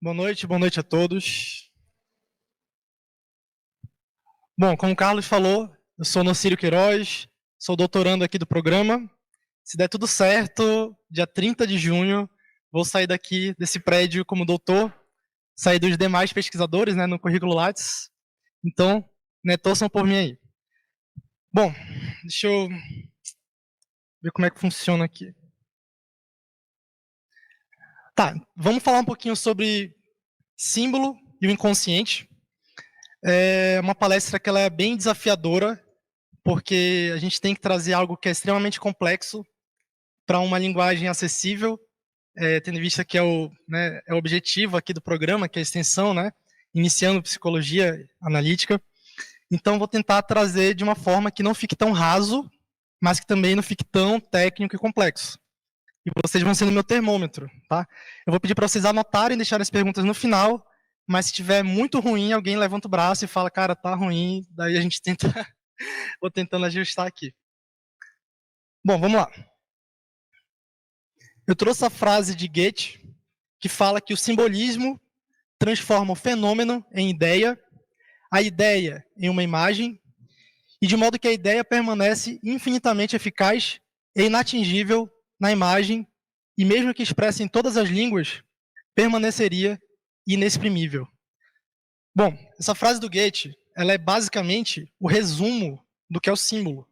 Boa noite a todos. Bom, como o Carlos falou, eu sou Nocírio Queiroz, sou doutorando aqui do programa. Se der tudo certo, dia 30 de junho, vou sair daqui desse prédio como doutor, sair dos demais pesquisadores, né, no currículo Lattes. Então, né, torçam por mim aí. Bom, deixa eu ver como é que funciona aqui. Tá, vamos falar um pouquinho sobre símbolo e o inconsciente. É uma palestra que ela é bem desafiadora, porque a gente tem que trazer algo que é extremamente complexo para uma linguagem acessível, tendo em vista que é o objetivo aqui do programa, que é a extensão, né, iniciando psicologia analítica. Então, vou tentar trazer de uma forma que não fique tão raso, mas que também não fique tão técnico e complexo. E vocês vão ser no meu termômetro, tá? Eu vou pedir para vocês anotarem e deixarem as perguntas no final, mas se tiver muito ruim, alguém levanta o braço e fala, cara, tá ruim, daí a gente tenta, vou tentando ajustar aqui. Bom, vamos lá. Eu trouxe a frase de Goethe, que fala que o simbolismo transforma o fenômeno em ideia, a ideia em uma imagem, e de modo que a ideia permanece infinitamente eficaz e inatingível na imagem, e mesmo que expressa em todas as línguas, permaneceria inexprimível. Bom, essa frase do Goethe, ela é basicamente o resumo do que é o símbolo.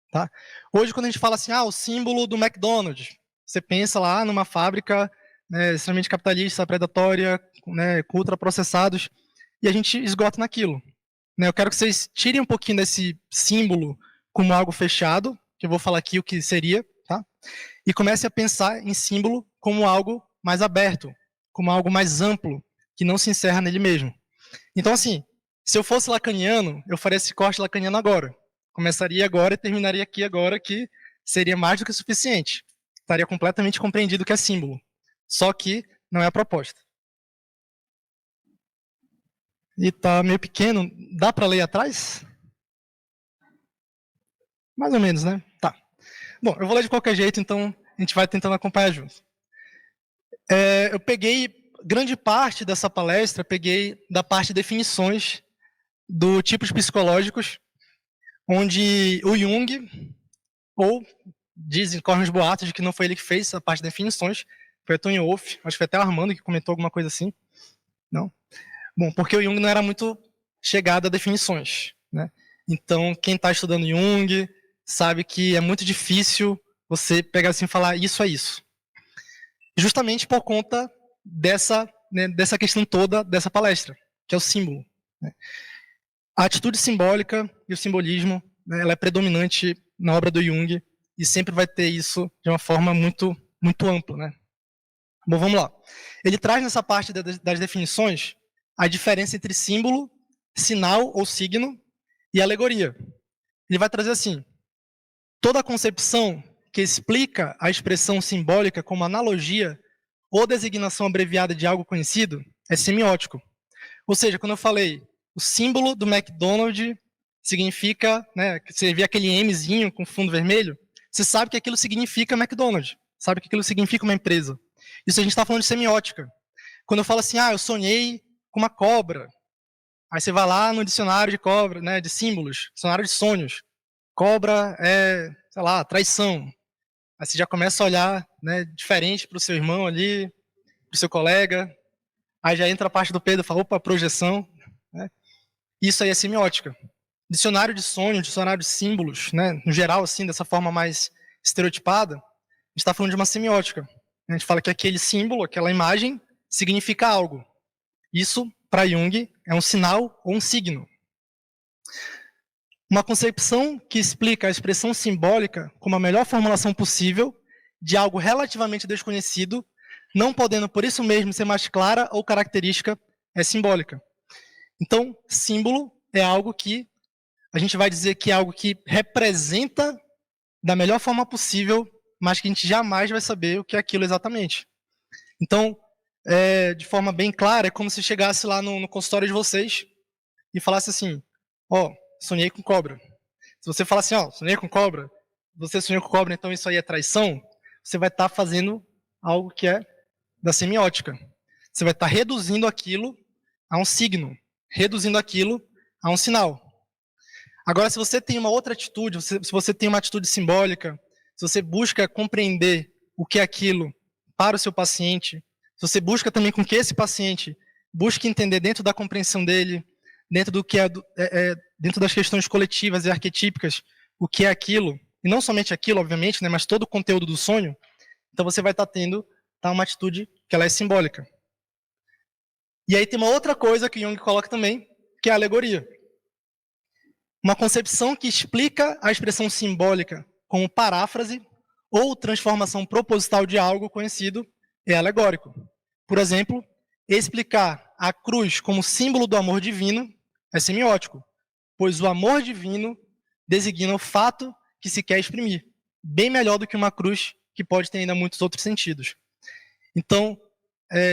Tá? Hoje, quando a gente fala assim, o símbolo do McDonald's, você pensa lá numa fábrica, né, extremamente capitalista, predatória, né, com ultraprocessados, e a gente esgota naquilo. Né? Eu quero que vocês tirem um pouquinho desse símbolo como algo fechado, que eu vou falar aqui o que seria, tá? E comecem a pensar em símbolo como algo mais aberto, como algo mais amplo, que não se encerra nele mesmo. Então, assim, se eu fosse lacaniano, eu faria esse corte lacaniano agora. Começaria agora e terminaria aqui agora, que seria mais do que suficiente. Estaria completamente compreendido o que é símbolo. Só que não é a proposta. E tá meio pequeno. Dá para ler atrás? Mais ou menos, né? Tá. Bom, eu vou ler de qualquer jeito, então a gente vai tentando acompanhar junto. Eu peguei grande parte dessa palestra, peguei da parte de definições do tipos psicológicos, onde o Jung, ou dizem, correm os boatos de que não foi ele que fez essa parte de definições, foi o Tony Wolff, acho que foi até o Armando que comentou alguma coisa assim. Não? Bom, porque o Jung não era muito chegado a definições, né? Então, quem está estudando Jung sabe que é muito difícil você pegar assim e falar isso é isso. Justamente por conta dessa questão toda dessa palestra, que é o símbolo. Né? A atitude simbólica e o simbolismo, né, ela é predominante na obra do Jung e sempre vai ter isso de uma forma muito, muito ampla. Né? Bom, vamos lá. Ele traz nessa parte das definições a diferença entre símbolo, sinal ou signo e alegoria. Ele vai trazer assim, toda concepção que explica a expressão simbólica como analogia ou designação abreviada de algo conhecido é semiótico. Ou seja, quando eu falei o símbolo do McDonald's significa, né, você vê aquele Mzinho com fundo vermelho, você sabe que aquilo significa McDonald's, sabe que aquilo significa uma empresa. Isso a gente está falando de semiótica. Quando eu falo assim, eu sonhei com uma cobra, aí você vai lá no dicionário de cobra, né, de símbolos, dicionário de sonhos. Cobra é, sei lá, traição. Aí você já começa a olhar, né, diferente para o seu irmão ali, para o seu colega. Aí já entra a parte do Pedro e fala, opa, projeção. Né? Isso aí é semiótica. Dicionário de sonhos, dicionário de símbolos, né, no geral, assim, dessa forma mais estereotipada, a gente está falando de uma semiótica. A gente fala que aquele símbolo, aquela imagem, significa algo. Isso, para Jung, é um sinal ou um signo. Uma concepção que explica a expressão simbólica como a melhor formulação possível de algo relativamente desconhecido, não podendo por isso mesmo ser mais clara ou característica, é simbólica. Então, símbolo é algo que a gente vai dizer que é algo que representa da melhor forma possível, mas que a gente jamais vai saber o que é aquilo exatamente. Então, de forma bem clara, é como se chegasse lá no consultório de vocês e falasse assim, sonhei com cobra. Se você falar assim, sonhei com cobra, você sonhou com cobra, então isso aí é traição, você vai estar fazendo algo que é da semiótica. você vai estar reduzindo aquilo a um signo, reduzindo aquilo a um sinal. Agora, se você tem uma outra atitude, se você tem uma atitude simbólica, se você busca compreender o que é aquilo para o seu paciente, se você busca também com que esse paciente busque entender dentro da compreensão dele, dentro do que dentro das questões coletivas e arquetípicas, o que é aquilo, e não somente aquilo, obviamente, né, mas todo o conteúdo do sonho, então você vai estar tendo uma atitude que ela é simbólica. E aí tem uma outra coisa que Jung coloca também, que é a alegoria. Uma concepção que explica a expressão simbólica como paráfrase ou transformação proposital de algo conhecido é alegórico. Por exemplo, explicar a cruz como símbolo do amor divino é semiótico, pois o amor divino designa o fato que se quer exprimir, bem melhor do que uma cruz que pode ter ainda muitos outros sentidos. Então,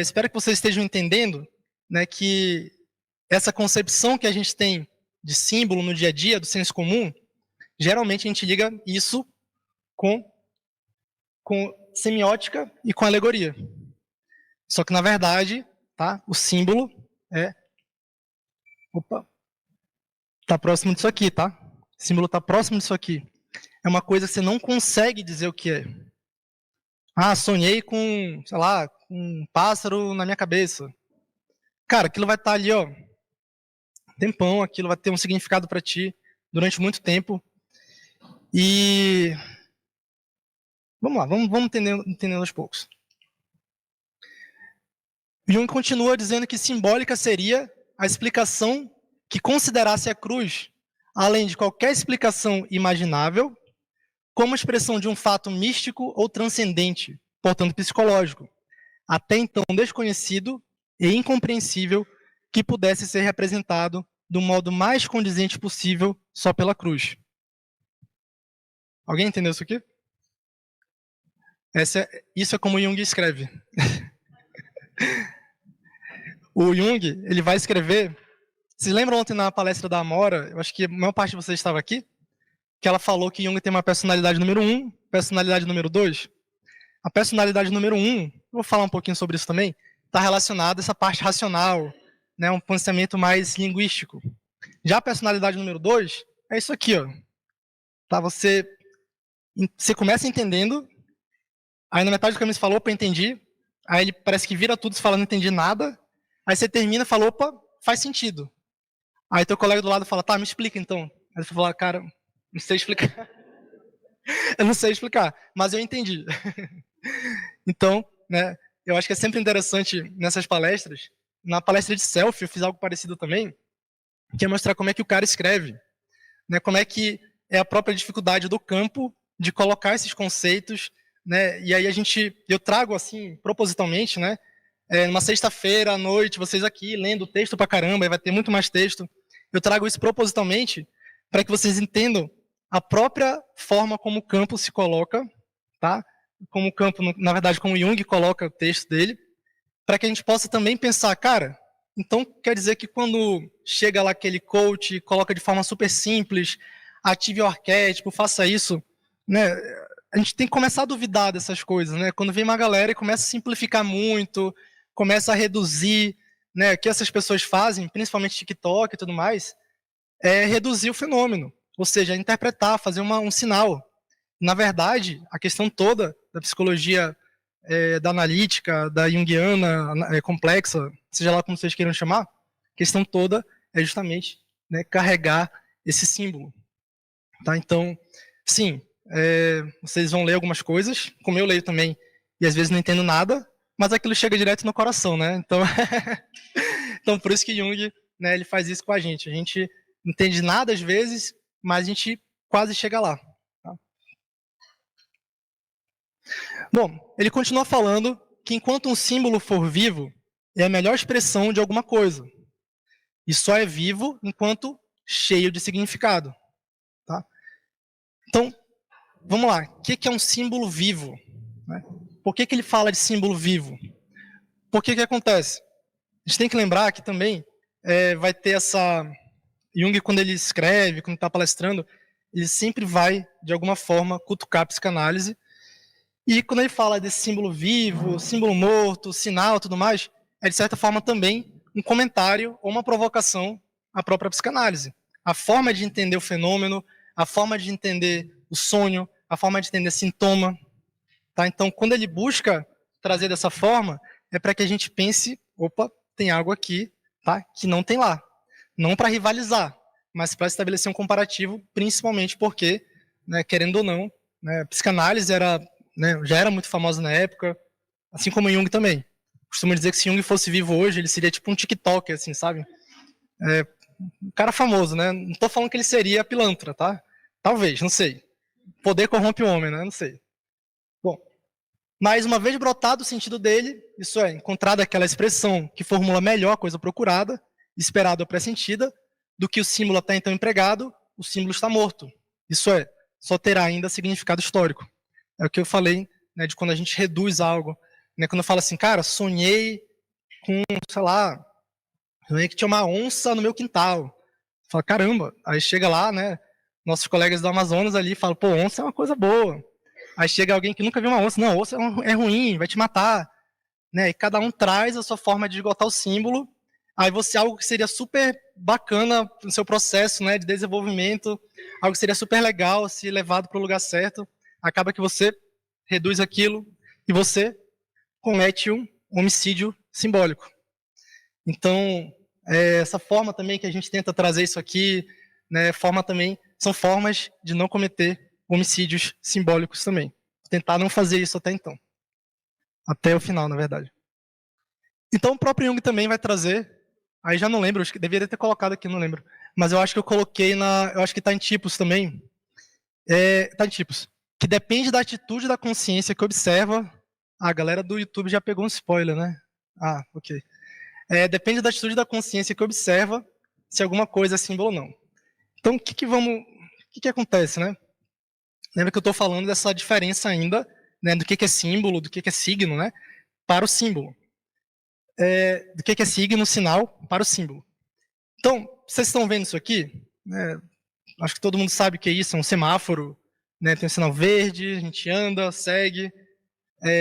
espero que vocês estejam entendendo, né, que essa concepção que a gente tem de símbolo no dia a dia, do senso comum, geralmente a gente liga isso com semiótica e com alegoria. Só que, na verdade, o símbolo está próximo disso aqui, tá? O símbolo está próximo disso aqui. É uma coisa que você não consegue dizer o que é. Ah, sonhei com, sei lá, um pássaro na minha cabeça. Cara, aquilo vai estar ali, ó, tempão, aquilo vai ter um significado para ti durante muito tempo. E vamos lá, vamos entendendo aos poucos. Jung continua dizendo que simbólica seria a explicação que considerasse a cruz, além de qualquer explicação imaginável, como expressão de um fato místico ou transcendente, portanto psicológico, até então desconhecido e incompreensível, que pudesse ser representado do modo mais condizente possível só pela cruz. Alguém entendeu isso aqui? Isso é como Jung escreve. O Jung, ele vai escrever... Vocês lembram ontem na palestra da Amora, eu acho que a maior parte de vocês estava aqui, que ela falou que Jung tem uma personalidade número 1, personalidade número 2. A personalidade número 1, vou falar um pouquinho sobre isso também, está relacionada a essa parte racional, né, um pensamento mais linguístico. Já a personalidade número 2 é isso aqui, ó. Tá, você começa entendendo, aí na metade do caminho você fala, opa, entendi. Aí ele parece que vira tudo, você fala, não entendi nada. Aí você termina e fala, opa, faz sentido. Aí teu colega do lado fala, tá, me explica então. Aí você fala, cara, não sei explicar. Eu não sei explicar, mas eu entendi. Então, né, eu acho que é sempre interessante nessas palestras. Na palestra de selfie eu fiz algo parecido também, que é mostrar como é que o cara escreve, né, como é que é a própria dificuldade do campo de colocar esses conceitos, né, e aí eu trago assim, propositalmente, né, numa sexta-feira à noite, vocês aqui lendo texto pra caramba, aí vai ter muito mais texto, eu trago isso propositalmente para que vocês entendam a própria forma como o campo se coloca, tá? Como o campo, na verdade, como Jung coloca o texto dele, para que a gente possa também pensar, cara, então quer dizer que quando chega lá aquele coach, coloca de forma super simples, ative o arquétipo, faça isso, né? A gente tem que começar a duvidar dessas coisas, né? Quando vem uma galera e começa a simplificar muito, começa a reduzir, né? O que essas pessoas fazem, principalmente TikTok e tudo mais, é reduzir o fenômeno, ou seja, interpretar, fazer um sinal. Na verdade, a questão toda da psicologia da analítica, da junguiana complexa, seja lá como vocês queiram chamar, a questão toda é justamente, né, carregar esse símbolo. Tá? Então, sim, vocês vão ler algumas coisas, como eu leio também, e às vezes não entendo nada, mas aquilo chega direto no coração, né? Então, então por isso que Jung, né, ele faz isso com a gente. A gente não entende nada às vezes, mas a gente quase chega lá. Tá? Bom, ele continua falando que enquanto um símbolo for vivo, é a melhor expressão de alguma coisa. E só é vivo enquanto cheio de significado. Tá? Então, vamos lá. O que é um símbolo vivo? Por que ele fala de símbolo vivo? Porque que acontece? A gente tem que lembrar que também vai ter essa... Jung, quando ele escreve, quando está palestrando, ele sempre vai, de alguma forma, cutucar a psicanálise. E quando ele fala desse símbolo vivo, símbolo morto, sinal, tudo mais, é, de certa forma, também um comentário ou uma provocação à própria psicanálise. A forma de entender o fenômeno, a forma de entender o sonho, a forma de entender sintoma. Tá? Então, quando ele busca trazer dessa forma, é para que a gente pense, opa, tem algo aqui, tá, que não tem lá. Não para rivalizar, mas para estabelecer um comparativo, principalmente porque, né, querendo ou não, né, a psicanálise era, né, já era muito famosa na época, assim como Jung também. Costumo dizer que se Jung fosse vivo hoje, ele seria tipo um TikTok, assim, sabe? É, um cara famoso, né? Não estou falando que ele seria pilantra, tá? Talvez, não sei. Poder corrompe o homem, né? Não sei. Bom, mas uma vez brotado o sentido dele, isso é, encontrada aquela expressão que formula melhor a coisa procurada, esperada ou pressentida, do que o símbolo até então empregado, o símbolo está morto. Isso é, só terá ainda significado histórico. É o que eu falei, né, de quando a gente reduz algo. Né, quando eu falo assim, cara, sonhei com, sei lá, sonhei que tinha uma onça no meu quintal. Fala, caramba. Aí chega lá, né, nossos colegas do Amazonas ali falam, pô, onça é uma coisa boa. Aí chega alguém que nunca viu uma onça, não, onça é ruim, vai te matar. Né? E cada um traz a sua forma de esgotar o símbolo. Aí você, algo que seria super bacana no seu processo, né, de desenvolvimento, algo que seria super legal se levado para o lugar certo, acaba que você reduz aquilo e você comete um homicídio simbólico. Então, essa forma também que a gente tenta trazer isso aqui, né, são formas de não cometer homicídios simbólicos também. Tentar não fazer isso até então. Até o final, na verdade. Então, o próprio Jung também vai trazer, aí já não lembro, acho que deveria ter colocado aqui, não lembro, mas eu acho que eu coloquei eu acho que está em tipos também, está em tipos, que depende da atitude da consciência que observa. A galera do YouTube já pegou um spoiler, né? Ah, ok. Depende da atitude da consciência que observa se alguma coisa é símbolo ou não. Então, o que acontece, né? Lembra que eu estou falando dessa diferença ainda, né, do que é símbolo, do que é signo, né, para o símbolo. Do que é signo, sinal, para o símbolo. Então, vocês estão vendo isso aqui? Acho que todo mundo sabe o que é isso, é um semáforo, né, tem um sinal verde, a gente anda, segue.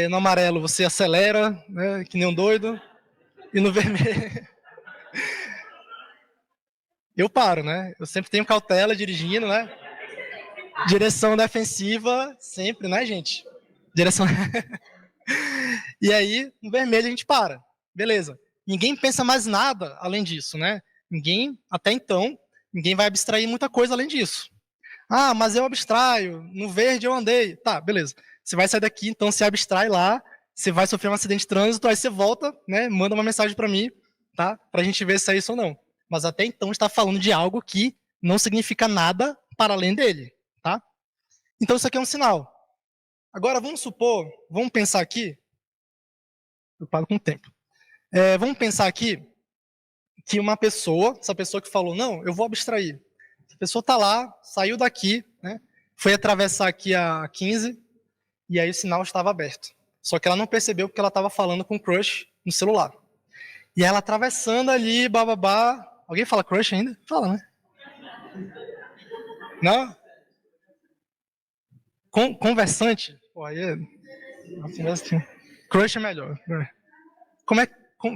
No amarelo você acelera, né, que nem um doido, e no vermelho eu paro, né? Eu sempre tenho cautela dirigindo, né? Direção defensiva, sempre, né, gente? Direção. E aí, no vermelho a gente para. Beleza. Ninguém pensa mais nada além disso, né? Ninguém, até então, ninguém vai abstrair muita coisa além disso. Ah, mas eu abstraio, no verde eu andei. Tá, beleza. Você vai sair daqui, então se abstrai lá, você vai sofrer um acidente de trânsito, aí você volta, né? Manda uma mensagem para mim, tá? Pra gente ver se é isso ou não. Mas até então está falando de algo que não significa nada para além dele, tá? Então isso aqui é um sinal. Agora vamos pensar aqui, eu paro com o tempo. Vamos pensar aqui que essa pessoa que falou, não, eu vou abstrair. A pessoa está lá, saiu daqui, né, foi atravessar aqui a 15, e aí o sinal estava aberto. Só que ela não percebeu porque ela estava falando com o crush no celular. E ela atravessando ali, bababá. Alguém fala crush ainda? Fala, né? Não? Conversante? Pô, aí é... Crush é melhor. Como é...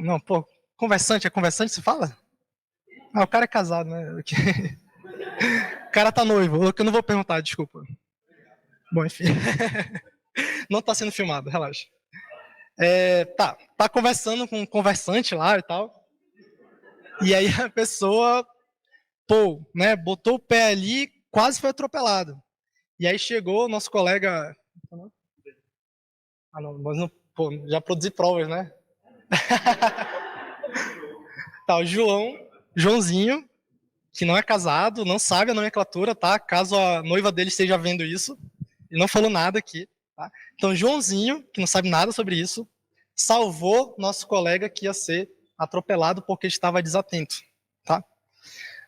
Não, pô, conversante, é conversante se fala? Ah, o cara é casado, né? O cara tá noivo, eu não vou perguntar, desculpa. Bom, enfim. Não tá sendo filmado, relaxa. Tá conversando com um conversante lá e tal. E aí a pessoa, pô, né, botou o pé ali, quase foi atropelado. E aí chegou o nosso colega. Ah, não, mas não, pô, já produzi provas, né? Tá, o Joãozinho, que não é casado, não sabe a nomenclatura, tá? Caso a noiva dele esteja vendo isso, ele não falou nada aqui, tá? Então, Joãozinho, que não sabe nada sobre isso, salvou nosso colega que ia ser atropelado porque estava desatento, tá?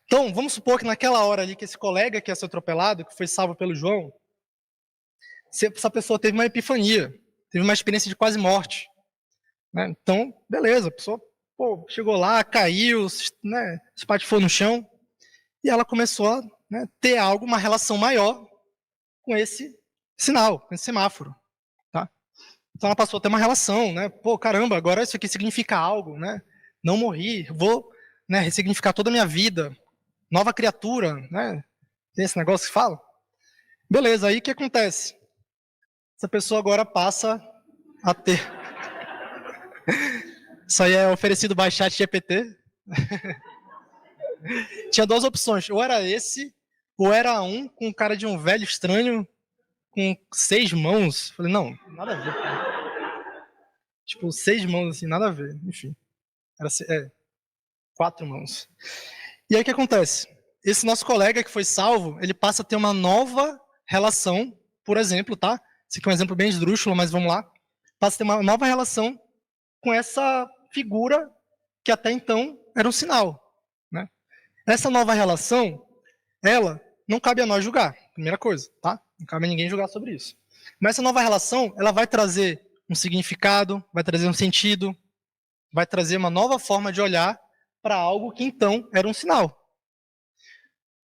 Então, vamos supor que naquela hora ali que esse colega que ia ser atropelado, que foi salvo pelo João, essa pessoa teve uma epifania, teve uma experiência de quase morte, né? Então, beleza, a pessoa chegou lá, caiu, né, se espatifou no chão, e ela começou a, né, ter algo, uma relação maior com esse sinal, com esse semáforo. Tá? Então ela passou a ter uma relação, né? Pô, caramba, agora isso aqui significa algo, né? Não morri, vou, né, ressignificar toda a minha vida, nova criatura, né? Tem esse negócio que fala? Beleza, aí o que acontece? Essa pessoa agora passa a ter. Isso aí é oferecido by chat GPT. Tinha duas opções, ou era esse, ou era um com cara de um velho estranho com 6 mãos. Falei, não, nada a ver. Tipo, 6 mãos assim, nada a ver. Enfim, era 4 mãos. E aí o que acontece? Esse nosso colega que foi salvo, ele passa a ter uma nova relação, por exemplo, tá? Esse aqui é um exemplo bem esdrúxulo, mas vamos lá. Passa a ter uma nova relação com essa figura que até então era um sinal, né? Essa nova relação, ela não cabe a nós julgar, primeira coisa, tá? Não cabe a ninguém julgar sobre isso. Mas essa nova relação, ela vai trazer um significado, vai trazer um sentido, vai trazer uma nova forma de olhar para algo que então era um sinal.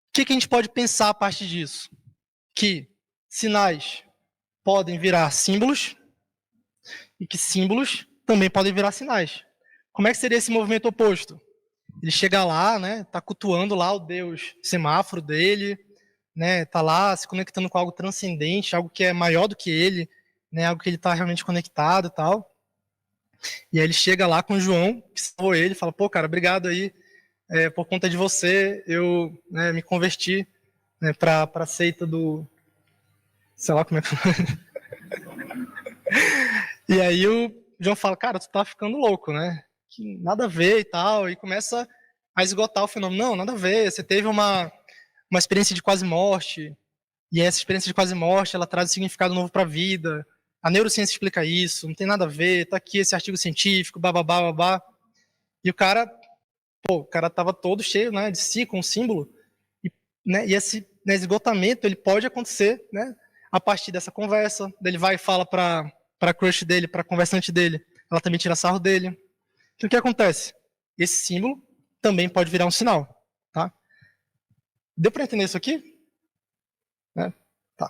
O que a gente pode pensar a partir disso? Que sinais podem virar símbolos e que símbolos também podem virar sinais. Como é que seria esse movimento oposto? Ele chega lá, né, tá cultuando lá o deus semáforo dele, né, tá lá se conectando com algo transcendente, algo que é maior do que ele, né, algo que ele tá realmente conectado e tal. E aí ele chega lá com o João, que salvou ele, fala, pô, cara, obrigado aí, por conta de você, eu, né, me converti, né, para a seita do... Sei lá como é que... E aí o João fala, cara, tu tá ficando louco, né? Que nada a ver e tal, e começa a esgotar o fenômeno. Não, nada a ver, você teve uma experiência de quase morte, e essa experiência de quase morte, ela traz um significado novo para a vida. A neurociência explica isso, não tem nada a ver, tá aqui esse artigo científico, bababá, babá. E o cara tava todo cheio, né, de si, com o símbolo, e, né, e esse, né, esgotamento, ele pode acontecer, né, a partir dessa conversa, ele vai e fala para crush dele, para conversante dele, ela também tira sarro dele. Então o que acontece? Esse símbolo também pode virar um sinal, tá? Deu para entender isso aqui? Né? Tá.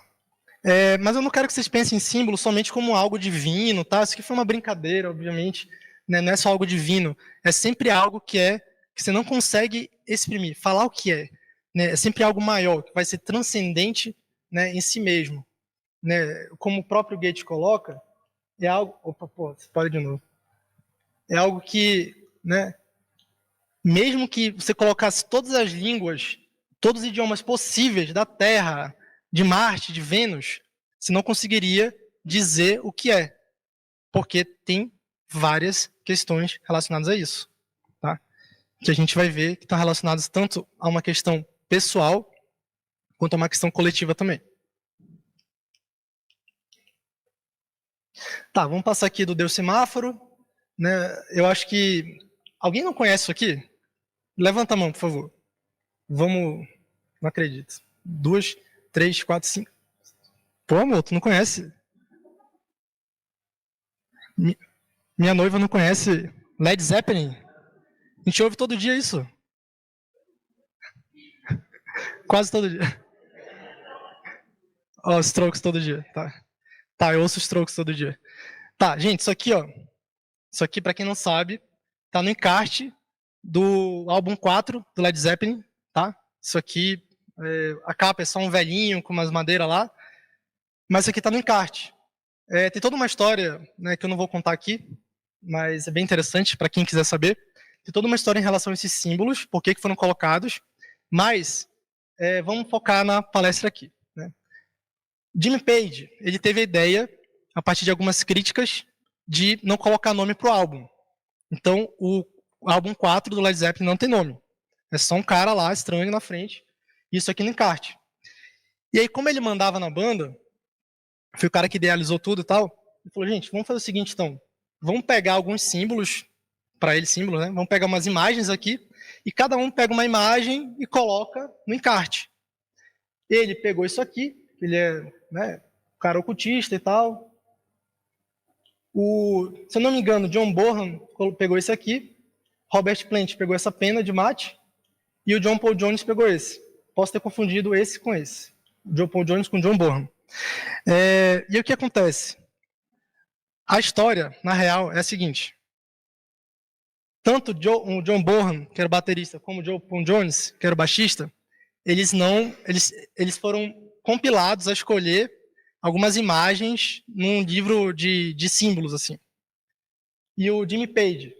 Mas eu não quero que vocês pensem em símbolo somente como algo divino, tá? Isso aqui foi uma brincadeira, obviamente, né? Não é só algo divino, é sempre algo que você não consegue exprimir, falar o que é, né? É sempre algo maior, que vai ser transcendente, né, em si mesmo, né? Como o próprio Goethe coloca, é algo, opa, pô, você pode de novo. É algo que, né, mesmo que você colocasse todas as línguas, todos os idiomas possíveis da Terra, de Marte, de Vênus, você não conseguiria dizer o que é, porque tem várias questões relacionadas a isso, tá? Que a gente vai ver que estão relacionadas tanto a uma questão pessoal quanto a uma questão coletiva também. Tá, vamos passar aqui do Deus Semáforo, né? Eu acho que alguém não conhece isso aqui? Levanta a mão, por favor. Vamos, não acredito. 2, 3, 4, 5. Pô, amor, tu não conhece? Minha noiva não conhece Led Zeppelin? A gente ouve todo dia isso. Quase todo dia. Ó, Strokes todo dia, tá? Tá, eu ouço Strokes todo dia. Tá, gente, isso aqui, ó. Isso aqui, pra quem não sabe, tá no encarte do álbum 4 do Led Zeppelin, tá? Isso aqui, a capa é só um velhinho com umas madeiras lá, mas isso aqui tá no encarte. Tem toda uma história, né, que eu não vou contar aqui, mas é bem interessante para quem quiser saber. Tem toda uma história em relação a esses símbolos, por que foram colocados, mas vamos focar na palestra aqui, né? Jimmy Page, ele teve a ideia, a partir de algumas críticas, de não colocar nome para o álbum. Então, o álbum 4 do Led Zeppelin não tem nome. É só um cara lá, estranho, na frente. Isso aqui no encarte. E aí, como ele mandava na banda, foi o cara que idealizou tudo e tal, ele falou, gente, vamos fazer o seguinte, então. Vamos pegar alguns símbolos, para ele símbolo, né? Vamos pegar umas imagens aqui, e cada um pega uma imagem e coloca no encarte. Ele pegou isso aqui, ele é, né, um cara ocultista e tal. Se eu não me engano, John Bonham pegou esse aqui, Robert Plant pegou essa pena de mate, e o John Paul Jones pegou esse. Posso ter confundido esse com esse. John Paul Jones com John Bonham. E o que acontece? A história, na real, é a seguinte. Tanto o John Bonham, que era o baterista, como o Joe Paul Jones, que era o baixista, eles foram compilados a escolher algumas imagens num livro de símbolos, assim. E o Jimmy Page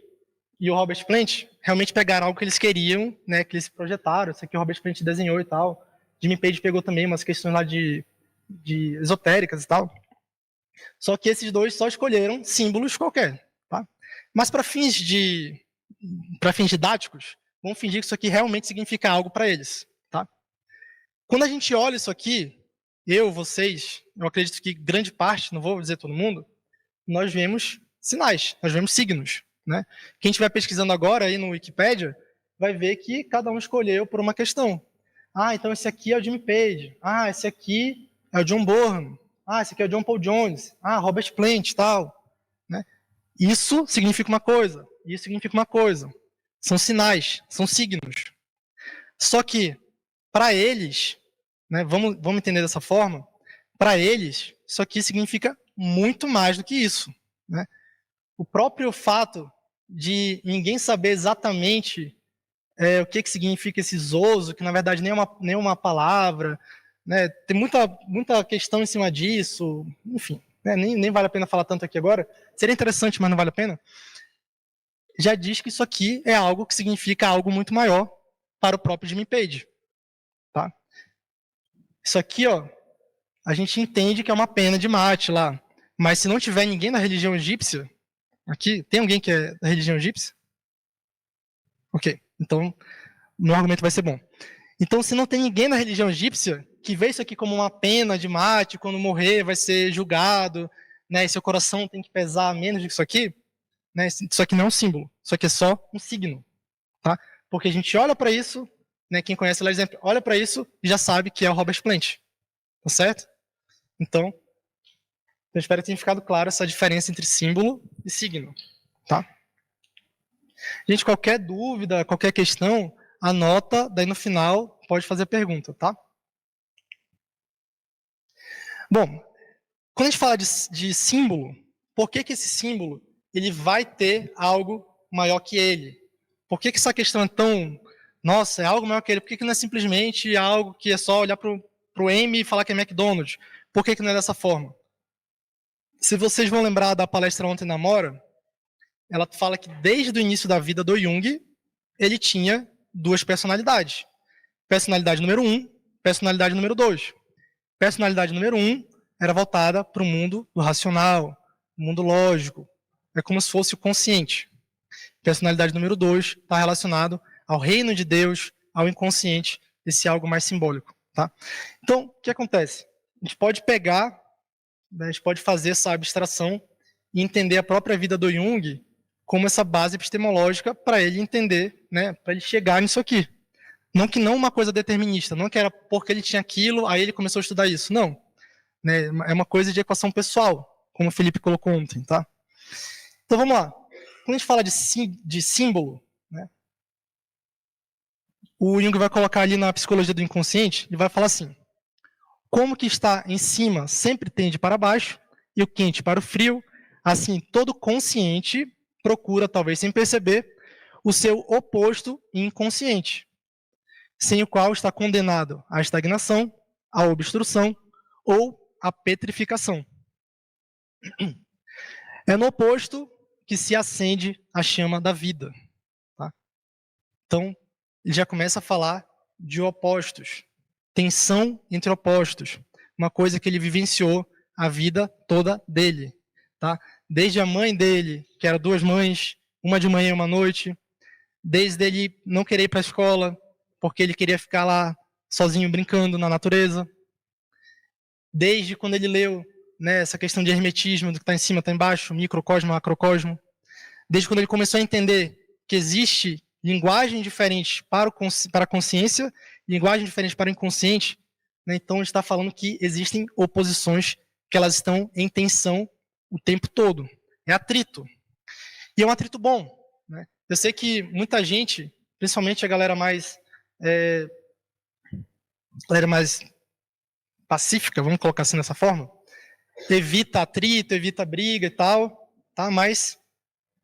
e o Robert Plant realmente pegaram algo que eles queriam, né, que eles projetaram, isso aqui o Robert Plant desenhou e tal. Jimmy Page pegou também umas questões lá de esotéricas e tal. Só que esses dois só escolheram símbolos qualquer, tá? Mas para fins didáticos, vamos fingir que isso aqui realmente significa algo para eles, tá? Quando a gente olha isso aqui, vocês, eu acredito que grande parte, não vou dizer todo mundo, nós vemos sinais, nós vemos signos, né? Quem estiver pesquisando agora aí no Wikipedia, vai ver que cada um escolheu por uma questão. Ah, então esse aqui é o Jimmy Page. Ah, esse aqui é o John Bonham. Ah, esse aqui é o John Paul Jones. Ah, Robert Plant, tal. Né? Isso significa uma coisa. Isso significa uma coisa. São sinais, são signos. Só que, para eles, né, vamos entender dessa forma, para eles, isso aqui significa muito mais do que isso. Né? O próprio fato de ninguém saber exatamente o que significa esse zoso, que na verdade nem é uma palavra, né? Tem muita questão em cima disso, enfim, né? nem vale a pena falar tanto aqui agora. Seria interessante, mas não vale a pena. Já diz que isso aqui é algo que significa algo muito maior para o próprio Jimmy Page. Tá? Isso aqui, ó, a gente entende que é uma pena de mate lá, mas se não tiver ninguém da religião egípcia, aqui, tem alguém que é da religião egípcia? Ok, então meu argumento vai ser bom. Então, se não tem ninguém na religião egípcia que vê isso aqui como uma pena de mate, quando morrer vai ser julgado, né, e seu coração tem que pesar menos do que isso aqui, né, isso aqui não é um símbolo, isso aqui é só um signo, tá? Porque a gente olha para isso, né, quem conhece o exemplo, olha para isso e já sabe que é o Robert Plant, tá certo? Então, eu espero que tenha ficado claro essa diferença entre símbolo e signo, tá? Gente, qualquer dúvida, qualquer questão, anota, daí no final pode fazer pergunta, tá? Bom, quando a gente fala de símbolo, por que esse símbolo ele vai ter algo maior que ele? Por que essa questão é tão... Nossa, é algo maior que ele. Por que não é simplesmente algo que é só olhar para o M e falar que é McDonald's? Por que não é dessa forma? Se vocês vão lembrar da palestra ontem na Mora, ela fala que desde o início da vida do Jung, ele tinha duas personalidades. Personalidade número 1, personalidade número 2. Personalidade número 1 era voltada para o mundo do racional, o mundo lógico. É como se fosse o consciente. Personalidade número 2 está relacionado ao reino de Deus, ao inconsciente, esse algo mais simbólico. Tá? Então, o que acontece? A gente pode pegar, né, a gente pode fazer essa abstração e entender a própria vida do Jung como essa base epistemológica para ele entender, né, para ele chegar nisso aqui. Não que não uma coisa determinista, não que era porque ele tinha aquilo, aí ele começou a estudar isso. Não. Né, é uma coisa de equação pessoal, como o Felipe colocou ontem. Tá? Então vamos lá. Quando a gente fala de símbolo, né, o Jung vai colocar ali na psicologia do inconsciente, ele vai falar assim: como que está em cima sempre tende para baixo, e o quente para o frio, assim todo consciente procura, talvez sem perceber, o seu oposto inconsciente, sem o qual está condenado à estagnação, à obstrução ou à petrificação. É no oposto que se acende a chama da vida. Tá? Então, ele já começa a falar de opostos, tensão entre opostos, uma coisa que ele vivenciou a vida toda dele. Tá? Desde a mãe dele, que eram duas mães, uma de manhã e uma à noite, desde ele não querer ir para a escola, porque ele queria ficar lá sozinho brincando na natureza, desde quando ele leu, né, essa questão de hermetismo, do que está em cima, está embaixo, microcosmo, macrocosmo, desde quando ele começou a entender que existe linguagem diferente para a consciência, linguagem diferente para o inconsciente, né, então a gente está falando que existem oposições que elas estão em tensão o tempo todo. É atrito. E é um atrito bom. Né? Eu sei que muita gente, principalmente a galera mais pacífica, vamos colocar assim dessa forma, evita atrito, evita briga e tal, tá? Mas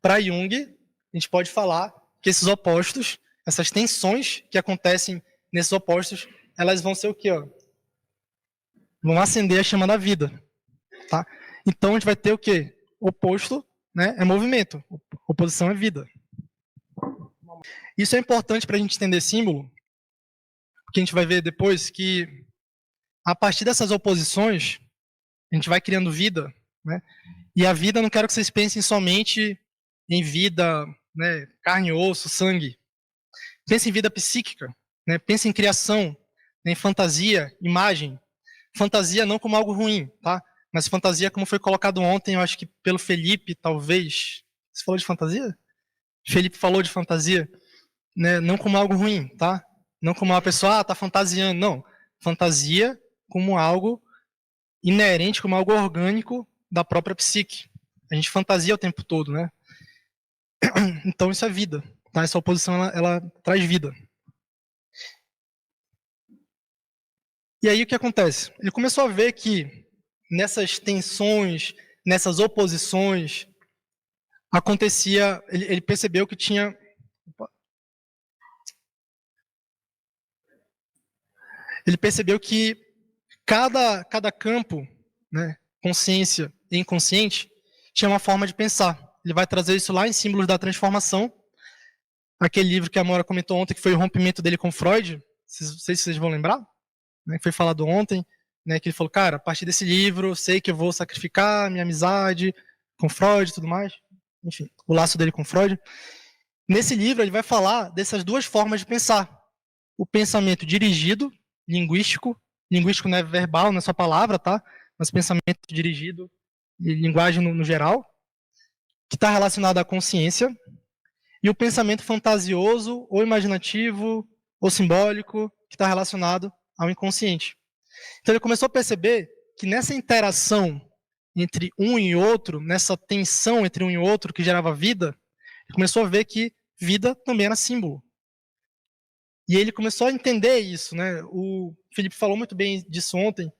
para Jung, a gente pode falar que esses opostos, essas tensões que acontecem nesses opostos, elas vão ser o quê? Ó? Vão acender a chama da vida, tá? Então a gente vai ter o quê? Oposto, né, é movimento, oposição é vida. Isso é importante para a gente entender símbolo, porque a gente vai ver depois que a partir dessas oposições, a gente vai criando vida, né? E a vida, não quero que vocês pensem somente em vida, né, carne, osso, sangue. Pense em vida psíquica, né? Pense em criação, né, em fantasia, imagem. Fantasia não como algo ruim, tá? Mas fantasia, como foi colocado ontem, eu acho que pelo Felipe, talvez. Você falou de fantasia? Felipe falou de fantasia, né? Não como algo ruim, tá? Não como uma pessoa, tá fantasiando, não. Fantasia como algo inerente, como algo orgânico da própria psique. A gente fantasia o tempo todo, né? Então isso é vida, tá? Essa oposição, ela traz vida. E aí o que acontece? Ele começou a ver que nessas tensões, nessas oposições, acontecia, ele percebeu que tinha... Ele percebeu que cada campo, né, consciência e inconsciente, tinha uma forma de pensar. Ele vai trazer isso lá em Símbolos da Transformação, aquele livro que a Amora comentou ontem, que foi o rompimento dele com Freud, não sei se vocês vão lembrar, né, que foi falado ontem, né, que ele falou, cara, a partir desse livro, eu sei que eu vou sacrificar minha amizade com Freud e tudo mais, enfim, o laço dele com Freud. Nesse livro, ele vai falar dessas duas formas de pensar. O pensamento dirigido, linguístico não é verbal, não é só palavra, tá? Mas pensamento dirigido e linguagem no geral, que está relacionado à consciência, e o pensamento fantasioso, ou imaginativo, ou simbólico, que está relacionado ao inconsciente. Então ele começou a perceber que nessa interação entre um e outro, nessa tensão entre um e outro que gerava vida, ele começou a ver que vida também era símbolo. E ele começou a entender isso, né? O Felipe falou muito bem disso ontem,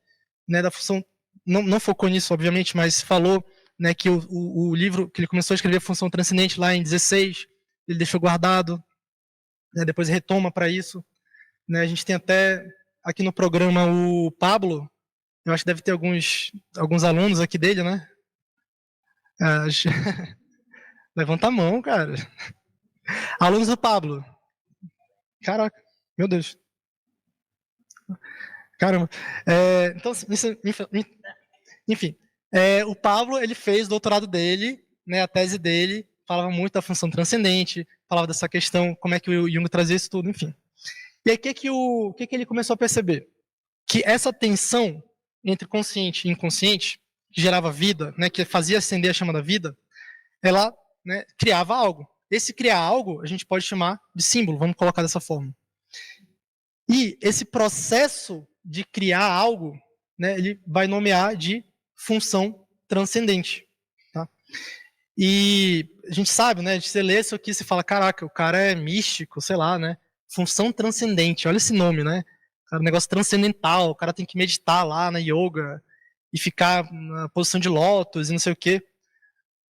né? Da função, não focou nisso, obviamente, mas falou, né, que o livro que ele começou a escrever, Função Transcendente, lá em 16, ele deixou guardado, né? Depois retoma para isso, né? A gente tem até aqui no programa o Pablo, eu acho que deve ter alguns alunos aqui dele, né? Levanta a mão, cara. Alunos do Pablo. Caraca, meu Deus. Caramba. Então, enfim, o Pablo, ele fez o doutorado dele, né, a tese dele, falava muito da função transcendente, falava dessa questão, como é que o Jung trazia isso tudo, enfim. E aí, o que ele começou a perceber? Que essa tensão entre consciente e inconsciente, que gerava vida, né, que fazia acender a chama da vida, ela, né, criava algo. Esse criar algo, a gente pode chamar de símbolo, vamos colocar dessa forma. E esse processo de criar algo, né, ele vai nomear de função transcendente. Tá? E a gente sabe, né, você lê isso aqui e se fala, caraca, o cara é místico, sei lá, né? Função transcendente, olha esse nome, né? Um negócio transcendental, o cara tem que meditar lá na yoga e ficar na posição de lótus e não sei o quê.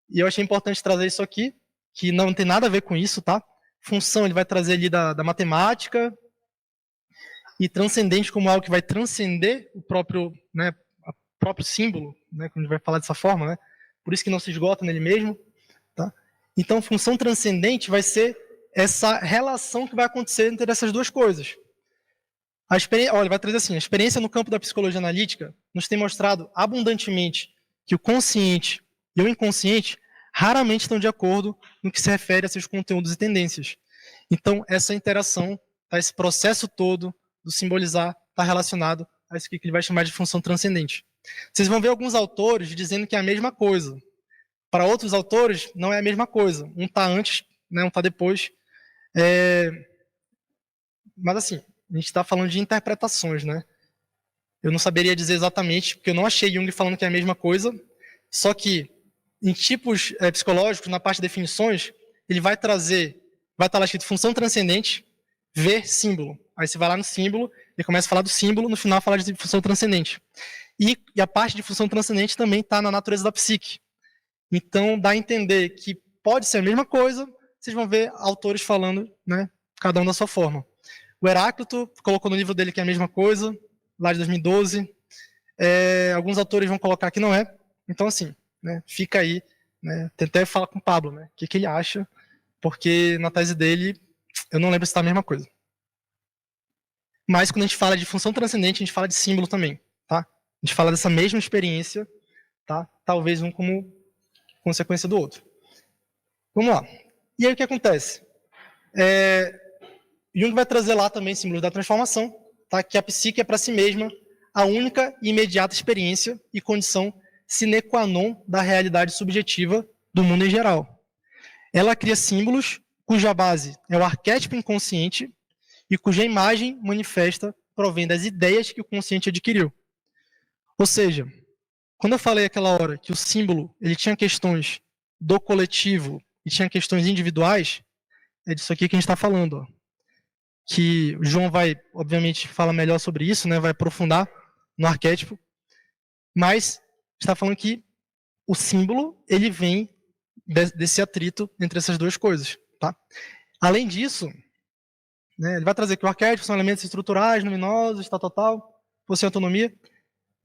E eu achei importante trazer isso aqui, que não tem nada a ver com isso, tá? Função, ele vai trazer ali da matemática, e transcendente como algo que vai transcender o próprio, né, próprio símbolo, né, quando a gente vai falar dessa forma, né? Por isso que não se esgota nele mesmo. Tá? Então, função transcendente vai ser essa relação que vai acontecer entre essas duas coisas. Olha, vai trazer assim, a experiência no campo da psicologia analítica nos tem mostrado abundantemente que o consciente e o inconsciente raramente estão de acordo no que se refere a seus conteúdos e tendências. Então, essa interação, tá, esse processo todo do simbolizar está relacionado a isso que ele vai chamar de função transcendente. Vocês vão ver alguns autores dizendo que é a mesma coisa. Para outros autores, não é a mesma coisa. Um está antes, né, um está depois. Mas assim, a gente está falando de interpretações, né? Eu não saberia dizer exatamente, porque eu não achei Jung falando que é a mesma coisa, só que em tipos psicológicos, na parte de definições, ele vai trazer, vai estar lá escrito função transcendente, ver símbolo. Aí você vai lá no símbolo e começa a falar do símbolo, no final fala de função transcendente. E a parte de função transcendente também está na natureza da psique. Então, dá a entender que pode ser a mesma coisa, vocês vão ver autores falando, né, cada um da sua forma. O Heráclito colocou no livro dele que é a mesma coisa, lá de 2012. Alguns autores vão colocar que não é. Então, assim, né, fica aí. Né, tentei falar com o Pablo, né, o que ele acha, porque na tese dele, eu não lembro se está a mesma coisa. Mas quando a gente fala de função transcendente, a gente fala de símbolo também, tá? A gente fala dessa mesma experiência, tá? Talvez um como consequência do outro. Vamos lá. E aí o que acontece? Jung vai trazer lá também símbolos da transformação, tá? Que a psique é para si mesma a única e imediata experiência e condição sine qua non da realidade subjetiva do mundo em geral. Ela cria símbolos cuja base é o arquétipo inconsciente e cuja imagem manifesta provém das ideias que o consciente adquiriu. Ou seja, quando eu falei aquela hora que o símbolo ele tinha questões do coletivo e tinha questões individuais, é disso aqui que a gente está falando. Ó. Que o João vai, obviamente, falar melhor sobre isso, né? Vai aprofundar no arquétipo, mas está falando que o símbolo ele vem desse atrito entre essas duas coisas. Tá? Além disso, né, ele vai trazer que o arquétipo são elementos estruturais, luminosos, tal, possui autonomia.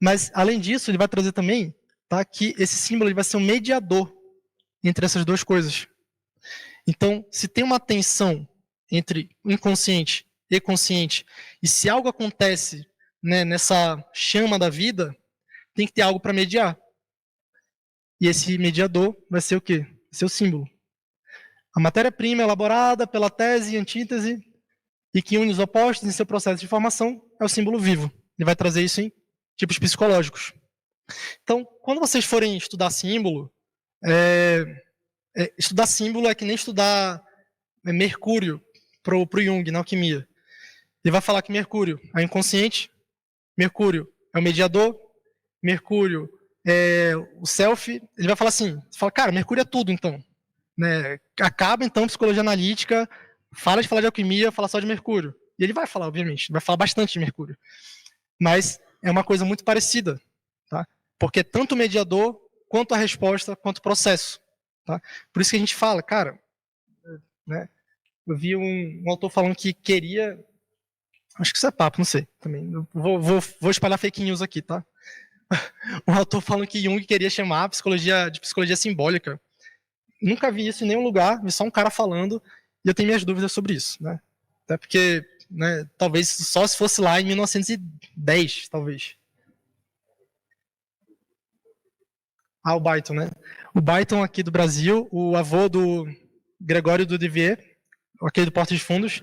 Mas, além disso, ele vai trazer também tá, que esse símbolo ele vai ser um mediador entre essas duas coisas. Então, se tem uma tensão entre inconsciente e consciente, e se algo acontece né, nessa chama da vida, tem que ter algo para mediar. E esse mediador vai ser o quê? Vai ser o símbolo. A matéria-prima elaborada pela tese e antítese e que une os opostos em seu processo de formação é o símbolo vivo. Ele vai trazer isso em tipos psicológicos. Então, quando vocês forem estudar símbolo, estudar símbolo é que nem estudar Mercúrio pro Jung na alquimia. Ele vai falar que Mercúrio é o inconsciente, Mercúrio é o mediador, Mercúrio é o self. Ele vai falar assim, você fala, cara, Mercúrio é tudo então. Né? Acaba então psicologia analítica, fala de alquimia, fala só de Mercúrio. E ele vai falar, obviamente, vai falar bastante de Mercúrio. Mas é uma coisa muito parecida, tá? Porque tanto o mediador, quanto a resposta, quanto o processo. Tá? Por isso que a gente fala, cara, né? Eu vi um autor falando que queria, acho que isso é papo, não sei, também, vou espalhar fake news aqui, tá? Um autor falando que Jung queria chamar a psicologia de psicologia simbólica. Nunca vi isso em nenhum lugar, vi só um cara falando, e eu tenho minhas dúvidas sobre isso, né? Até porque, né, talvez só se fosse lá em 1910, talvez. O Byton, né? O Byton aqui do Brasil, o avô do Gregório Duvivier, aquele do Porta de Fundos,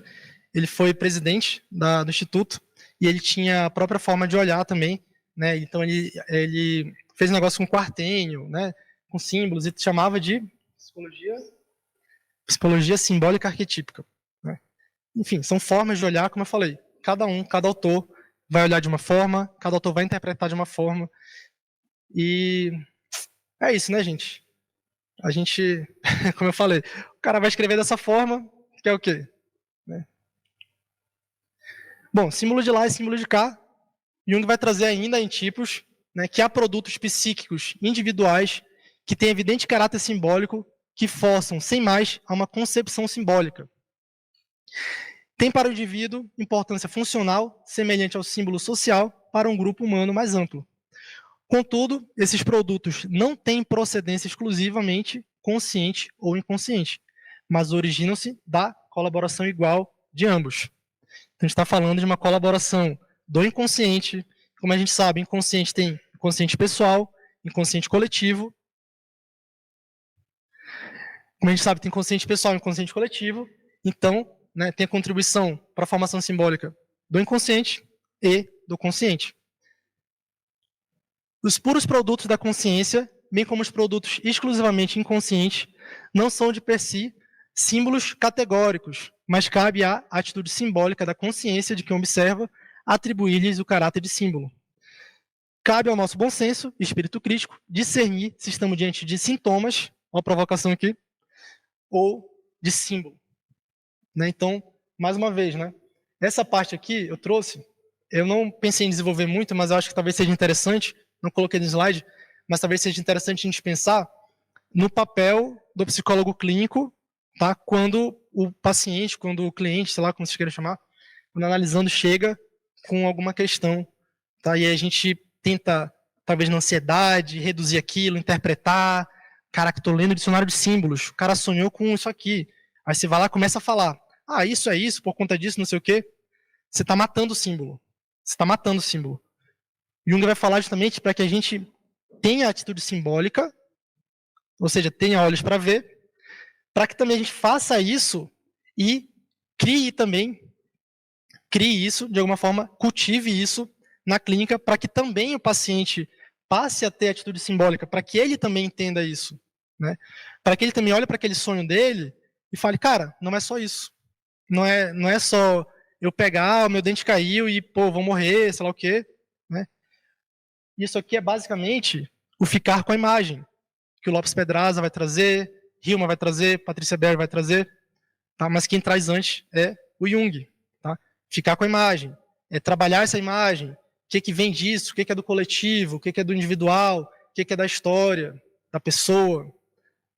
ele foi presidente do Instituto, e ele tinha a própria forma de olhar também, né? Então ele fez um negócio com quartenho, né? Com símbolos, e chamava de psicologia simbólica arquetípica. Né? Enfim, são formas de olhar, como eu falei. Cada autor vai olhar de uma forma, cada autor vai interpretar de uma forma. E é isso, né, gente? A gente, como eu falei, o cara vai escrever dessa forma, que é o quê? Né? Bom, símbolo de lá e símbolo de cá. Jung vai trazer ainda em tipos né, que há produtos psíquicos individuais que têm evidente caráter simbólico que forçam, sem mais, a uma concepção simbólica. Tem para o indivíduo importância funcional, semelhante ao símbolo social, para um grupo humano mais amplo. Contudo, esses produtos não têm procedência exclusivamente consciente ou inconsciente, mas originam-se da colaboração igual de ambos. Então, a gente está falando de uma colaboração do inconsciente. Como a gente sabe, inconsciente tem inconsciente pessoal, inconsciente coletivo. Como a gente sabe, tem inconsciente pessoal e inconsciente coletivo. Então, né, tem a contribuição para a formação simbólica do inconsciente e do consciente. Os puros produtos da consciência, bem como os produtos exclusivamente inconscientes, não são de per si símbolos categóricos, mas cabe à atitude simbólica da consciência de quem observa atribuir-lhes o caráter de símbolo. Cabe ao nosso bom senso e espírito crítico discernir se estamos diante de sintomas, uma provocação aqui, ou de símbolo. Né? Então, mais uma vez, né? Essa parte aqui eu trouxe eu não pensei em desenvolver muito, mas eu acho que talvez seja interessante, não coloquei no slide, mas talvez seja interessante a gente pensar no papel do psicólogo clínico, tá? Quando o paciente, quando o cliente, sei lá como vocês queiram chamar, quando analisando chega com alguma questão, tá? E aí a gente tenta, talvez na ansiedade, reduzir aquilo, interpretar. Caraca, tô lendo o dicionário de símbolos, o cara sonhou com isso aqui. Aí você vai lá e começa a falar, isso é isso, por conta disso, não sei o quê. Você está matando o símbolo. Você está matando o símbolo. Jung vai falar justamente para que a gente tenha atitude simbólica, ou seja, tenha olhos para ver, para que também a gente faça isso e crie isso, de alguma forma, cultive isso na clínica, para que também o paciente passe a ter atitude simbólica, para que ele também entenda isso, né? Para que ele também olhe para aquele sonho dele e fale, cara, não é só isso. Não é só eu pegar, o meu dente caiu e, pô, vou morrer, sei lá o quê, né? Isso aqui é basicamente o ficar com a imagem, que o Lopes Pedraza vai trazer, Hilma vai trazer, Patrícia Berg vai trazer, tá? Mas quem traz antes é o Jung, tá? Ficar com a imagem, é trabalhar essa imagem, o que vem disso, o que é do coletivo, o que é do individual, o que é da história, da pessoa,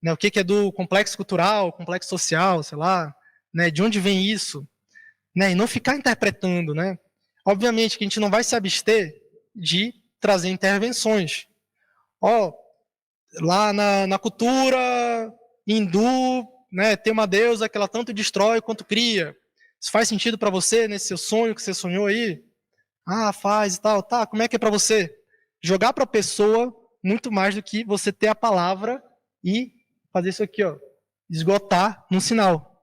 né? O que é do complexo cultural, complexo social, sei lá, né? De onde vem isso, né? E não ficar interpretando, né? Obviamente que a gente não vai se abster de trazer intervenções. Lá na cultura hindu, né, tem uma deusa que ela tanto destrói quanto cria. Isso faz sentido para você nesse seu sonho que você sonhou aí? Faz e tal. Tá, como é que é para você? Jogar para a pessoa muito mais do que você ter a palavra e fazer isso aqui, esgotar num sinal.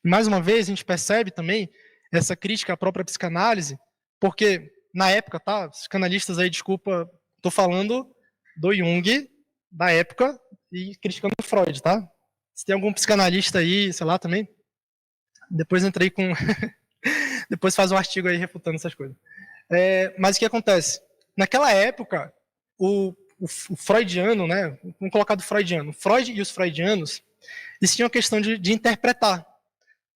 E mais uma vez, a gente percebe também essa crítica à própria psicanálise, porque na época, tá? Psicanalistas aí, desculpa, tô falando do Jung da época e criticando Freud, tá? Se tem algum psicanalista aí, sei lá, também, depois entrei com... depois faz um artigo aí refutando essas coisas. Mas o que acontece? Naquela época, o freudiano, né? Vamos colocar do freudiano. Freud e os freudianos, eles tinham a questão de interpretar.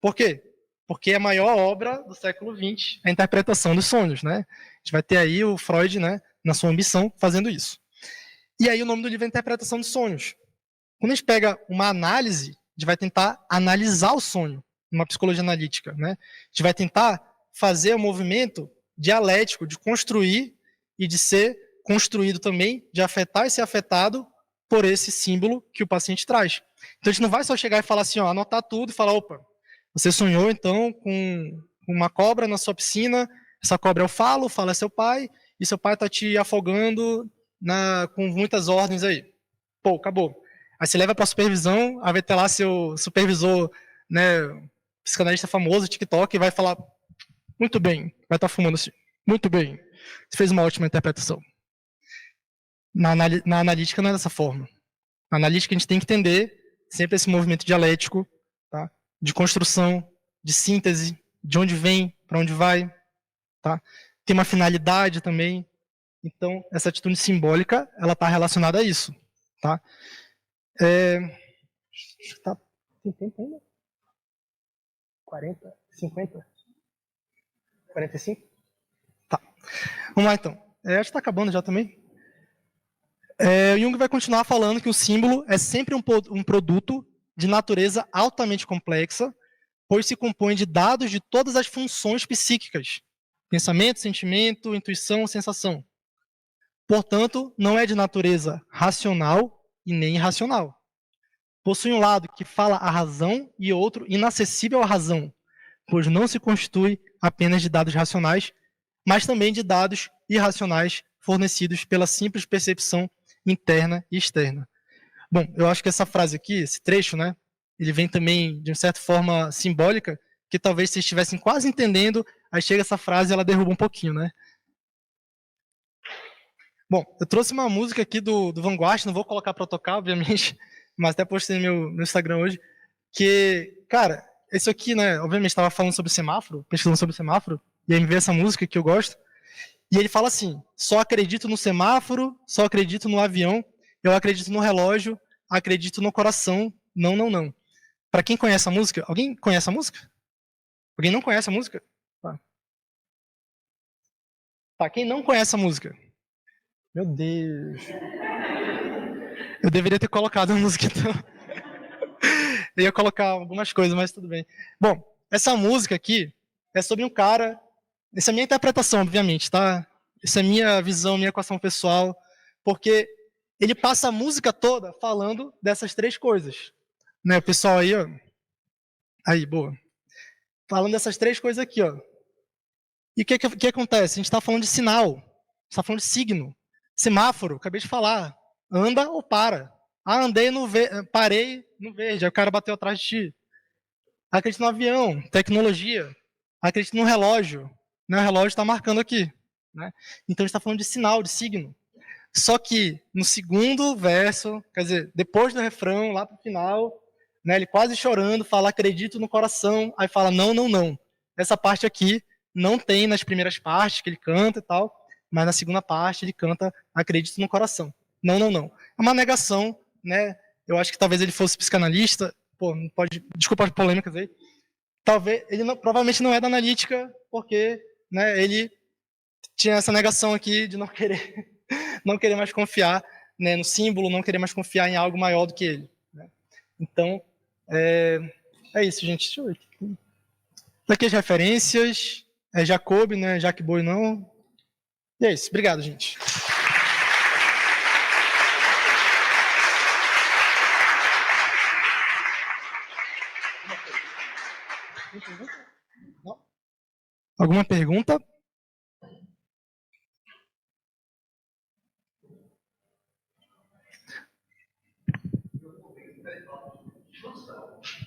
Por quê? Porque é a maior obra do século XX, a interpretação dos sonhos, né? A gente vai ter aí o Freud, né, na sua ambição, fazendo isso. E aí o nome do livro é Interpretação dos Sonhos. Quando a gente pega uma análise, a gente vai tentar analisar o sonho, uma psicologia analítica, né? A gente vai tentar fazer o movimento dialético de construir e de ser construído também, de afetar e ser afetado por esse símbolo que o paciente traz. Então a gente não vai só chegar e falar assim, anotar tudo e falar, opa, você sonhou então com uma cobra na sua piscina, essa cobra é o Falo é seu pai, e seu pai está te afogando com muitas ordens aí. Pô, acabou. Aí você leva para supervisão, aí vai ter lá seu supervisor, né, psicanalista famoso, TikTok, e vai falar, muito bem, vai estar fumando assim, muito bem, você fez uma ótima interpretação. Na analítica não é dessa forma. Na analítica a gente tem que entender sempre esse movimento dialético, tá? De construção, de síntese, de onde vem, para onde vai, tá? Tem uma finalidade também. Então, essa atitude simbólica, ela está relacionada a isso, tá? Tem tempo ainda? 40? 50? 45? Tá. Vamos lá, então. Acho que está acabando já também. Jung vai continuar falando que o símbolo é sempre um produto de natureza altamente complexa, pois se compõe de dados de todas as funções psíquicas, pensamento, sentimento, intuição, sensação. Portanto, não é de natureza racional e nem irracional. Possui um lado que fala a razão e outro inacessível à razão, pois não se constitui apenas de dados racionais, mas também de dados irracionais fornecidos pela simples percepção interna e externa. Bom, eu acho que essa frase aqui, esse trecho, né, ele vem também de uma certa forma simbólica, que talvez vocês estivessem quase entendendo, aí chega essa frase e ela derruba um pouquinho, né? Bom, eu trouxe uma música aqui do Vanguard, não vou colocar para tocar, obviamente, mas até postei no meu Instagram hoje, que, cara, isso aqui, né, obviamente estava falando sobre semáforo, pesquisando sobre semáforo, e aí me veio essa música que eu gosto, e ele fala assim, só acredito no semáforo, só acredito no avião, eu acredito no relógio, acredito no coração, não, não, não. Para quem conhece a música, alguém conhece a música? Alguém não conhece a música? Tá. Tá, quem não conhece a música? Meu Deus. Eu deveria ter colocado a música, então. Eu ia colocar algumas coisas, mas tudo bem. Bom, essa música aqui é sobre um cara. Essa é a minha interpretação, obviamente, tá? Essa é a minha visão, minha equação pessoal, porque ele passa a música toda falando dessas três coisas. Né, o pessoal aí, ó. Aí, boa. Falando dessas três coisas aqui, ó. E o que acontece? A gente está falando de sinal, a gente está falando de signo. Semáforo, acabei de falar. Anda ou para. Ah, andei no parei no verde, aí o cara bateu atrás de ti. Acredito no avião, tecnologia. Acredito no relógio. Né? O relógio está marcando aqui. Né? Então a gente está falando de sinal, de signo. Só que no segundo verso, quer dizer, depois do refrão, lá para o final, né, ele quase chorando, fala acredito no coração, aí fala não, não, não. Essa parte aqui não tem nas primeiras partes que ele canta e tal, mas na segunda parte ele canta acredito no coração. Não, não, não. É uma negação, né? Eu acho que talvez ele fosse psicanalista, pô, não pode, desculpa as polêmicas aí. Talvez ele não, provavelmente não é da analítica, porque, né, ele tinha essa negação aqui de não querer não querer mais confiar, né, no símbolo, não querer mais confiar em algo maior do que ele. Né? Então, é isso, gente. Deixa eu ver aqui. Daqui as referências, Jacob, né, Jack Boy não. E é isso, obrigado, gente. Alguma pergunta?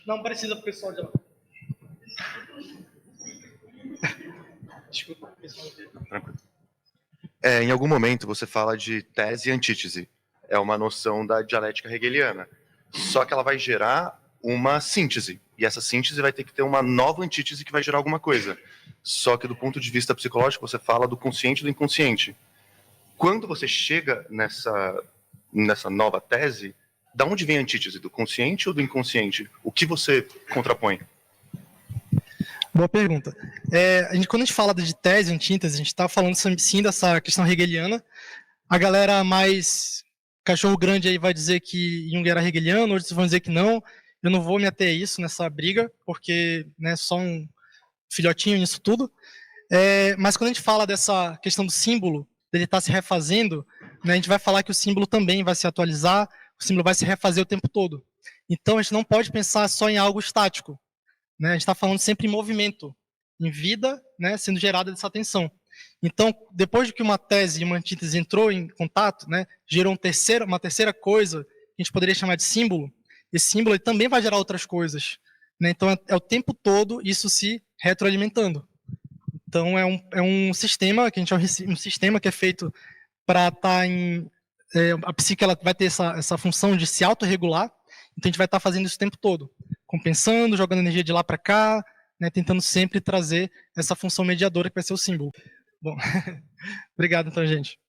Não precisa pro pessoal de lá. Desculpa, pessoal. Tranquilo. Em algum momento você fala de tese e antítese. É uma noção da dialética hegeliana. Só que ela vai gerar uma síntese. E essa síntese vai ter que ter uma nova antítese que vai gerar alguma coisa. Só que do ponto de vista psicológico, você fala do consciente e do inconsciente. Quando você chega nessa nova tese, da onde vem a antítese? Do consciente ou do inconsciente? O que você contrapõe? Boa pergunta. Quando a gente fala de tese, antítese, a gente está falando sim dessa questão hegeliana. A galera mais cachorro grande aí vai dizer que Jung era hegeliano, outros vão dizer que não. Eu não vou me ater a isso nessa briga, porque né, só um filhotinho nisso tudo. Mas quando a gente fala dessa questão do símbolo, dele estar se refazendo, né, a gente vai falar que o símbolo também vai se atualizar, o símbolo vai se refazer o tempo todo. Então a gente não pode pensar só em algo estático. Né? A gente está falando sempre em movimento, em vida, né, sendo gerada dessa tensão. Então, depois de que uma tese e uma antítese entrou em contato, né, gerou uma terceira coisa, que a gente poderia chamar de símbolo, esse símbolo ele também vai gerar outras coisas. Né? Então, é o tempo todo isso se retroalimentando. Então, é um sistema, que a gente um sistema que é feito para estar em... a psique ela vai ter essa função de se autorregular, então a gente vai estar fazendo isso o tempo todo, compensando, jogando energia de lá para cá, né, tentando sempre trazer essa função mediadora que vai ser o símbolo. Bom, obrigado então, gente.